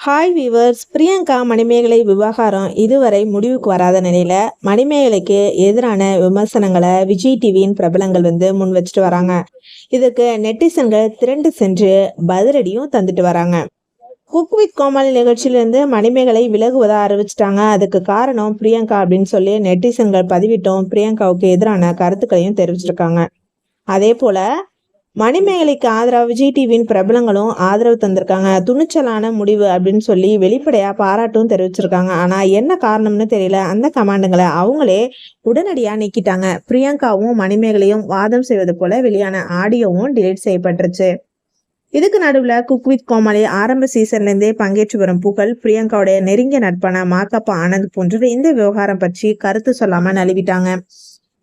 Hi viewers, Priyanka Manimekalai விவகாரம் இதுவரை முடிவுக்கு வராத நிலையில மணிமேகலைக்கு எதிரான விமர்சனங்களை விஜய் டிவியின் பிரபலங்கள் முன் வச்சுட்டு வராங்க. இதுக்கு நெட்டிசன்கள் திரண்டு சென்று பதிலடியும் தந்துட்டு வராங்க. குக் வித் கோமாளி நிகழ்ச்சியிலிருந்து மணிமேகலை விலகுவதா அறிவிச்சிட்டாங்க. அதுக்கு காரணம் பிரியங்கா அப்படின்னு சொல்லி நெட்டிசன்கள் பதிவிட்டும் பிரியங்காவுக்கு எதிரான கருத்துக்களையும் தெரிவிச்சிருக்காங்க. அதே போல மணிமேகலைக்கு ஆதரவு விஜய் டிவியின் பிரபலங்களும் ஆதரவு தந்திருக்காங்க. துணிச்சலான முடிவு அப்படின்னு சொல்லி வெளிப்படையா பாராட்டும் தெரிவிச்சிருக்காங்க. ஆனா என்ன காரணம்னு தெரியல, அந்த கமாண்டுங்களை அவங்களே உடனடியா நீக்கிட்டாங்க. பிரியங்காவும் மணிமேகலையும் வாதம் செய்வது போல வெளியான ஆடியோவும் டிலீட் செய்யப்பட்டுருச்சு. இதுக்கு நடுவுல குக் வித் கோமாளி ஆரம்ப சீசன்ல இருந்தே பங்கேற்று வரும் புகழ், பிரியங்காவுடைய நெருங்கிய நட்பான மாக்கப்பா ஆனந்த் போன்ற இந்த விவகாரம் பற்றி கருத்து சொல்லாம நழுவிட்டாங்க.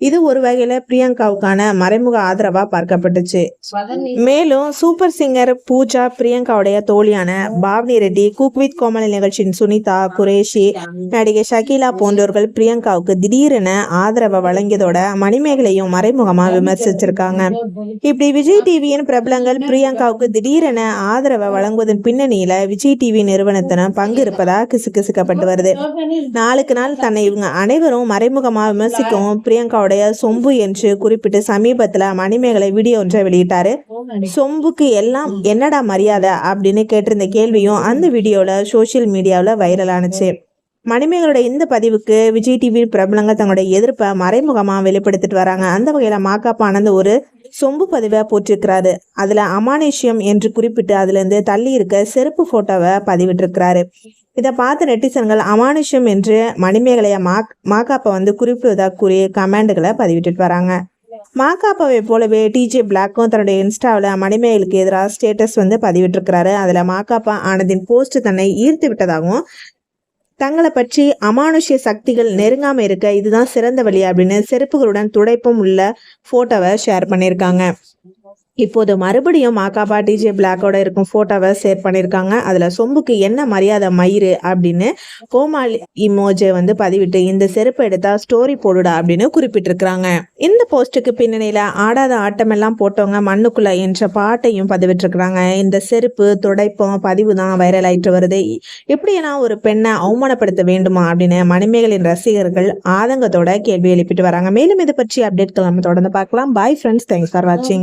இது ஒரு வகையில பிரியங்காவுக்கான மறைமுக ஆதரவா பார்க்கப்பட்டுச்சு. மேலும் சூப்பர் சிங்கர் பூஜா, பிரியங்காவுடைய தோழியான பாவ்னி ரெட்டி, குக் வித் கோமாளி நிகழ்ச்சியின் சுனிதா, குரேஷி, நடிகை ஷகிலா போன்றவர்கள் பிரியங்காவுக்கு திடீரென ஆதரவை வழங்கியதோட மணிமேகலையும் மறைமுகமா விமர்சிச்சிருக்காங்க. இப்படி விஜய் டிவியின் பிரபலங்கள் பிரியங்காவுக்கு திடீரென ஆதரவை வழங்குவதன் பின்னணியில விஜய் டிவி நிறுவனத்தின பங்கு இருப்பதா கிசுகிசுக்கப்பட்டு வருது. நாளுக்கு நாள் தன்னை இவங்க அனைவரும் மறைமுகமா விமர்சிக்கவும் பிரியங்கா சொம்பு என்று குறிப்பிட்டு சமீபத்துல மணிமேகலை வீடியோ ஒன்றை வெளியிட்டாரு. சொம்புக்கு எல்லாம் என்னடா மரியாதை அப்படின்னு கேட்டிருந்த கேள்வியும் அந்த வீடியோல சோசியல் மீடியாவில் வைரல் ஆனுச்சு. மணிமேகலுடைய இந்த பதிவுக்கு விஜய் டிவி பிரபலங்கள் தங்களுடைய எதிர்ப்பை மறைமுகமா வெளிப்படுத்திட்டு வராங்க. அந்த வகையில மாக்காப்பா ஆனந்த் ஒரு சொம்பு பதிவை போட்டிருக்கிறாரு. அதுல அமானுஷ்யம் என்று குறிப்பிட்டு அதுல இருந்து தள்ளி இருக்க செருப்பு போட்டோவை பதிவிட்டிருக்கிறாரு. இதை பார்த்த நெட்டிசன்கள் அமானுஷ்யம் என்று மணிமேகலைய மாக்காப்பா குறிப்பிடுவதாக கூறி கமெண்ட்களை பதிவிட்டு வராங்க. மாக்காப்பாவை போலவே டிஜே பிளாக்கும் தன்னுடைய இன்ஸ்டாவில் மணிமேகலுக்கு எதிராக ஸ்டேட்டஸ் பதிவிட்டிருக்கிறாரு. அதுல மாக்காப்பா ஆனந்தின் போஸ்ட் தன்னை ஈர்த்து விட்டதாகவும், தங்களை பற்றி அமானுஷ்ய சக்திகள் நெருங்காம இருக்க இதுதான் சிறந்த வழி அப்படின்னு செருப்புகளுடன் துடைப்பும் உள்ள போட்டோவை ஷேர் பண்ணியிருக்காங்க. இப்போது மறுபடியும் மாக்காப்பா டிஜே பிளாக்கோட இருக்கும் போட்டோவை ஷேர் பண்ணியிருக்காங்க. அதுல சொம்புக்கு என்ன மரியாதை மயிறு அப்படின்னு கோமாளி இமோஜை பதிவிட்டு இந்த செருப்பை எடுத்தா ஸ்டோரி போடுடா அப்படின்னு குறிப்பிட்டிருக்கிறாங்க. இந்த போஸ்டுக்கு பின்னணியில ஆடாத ஆட்டமெல்லாம் போட்டவங்க மண்ணுக்குள்ள என்ற பாட்டையும் பதிவிட்டிருக்கிறாங்க. இந்த செருப்பு துடைப்பம் பதிவு தான் வைரல் ஆயிட்டு வருது. எப்படியெல்லாம் ஒரு பெண்ணை அவமானப்படுத்த வேண்டுமா அப்படின்னு மணிமேகலின் ரசிகர்கள் ஆதங்கத்தோட கேள்வி எழுப்பிட்டு வராங்க. மேலும் இது பற்றி அப்டேட்கள் நம்ம தொடர்ந்து பார்க்கலாம். பாய் ஃப்ரெண்ட்ஸ், தேங்க்ஸ் ஃபார் வாட்சிங்.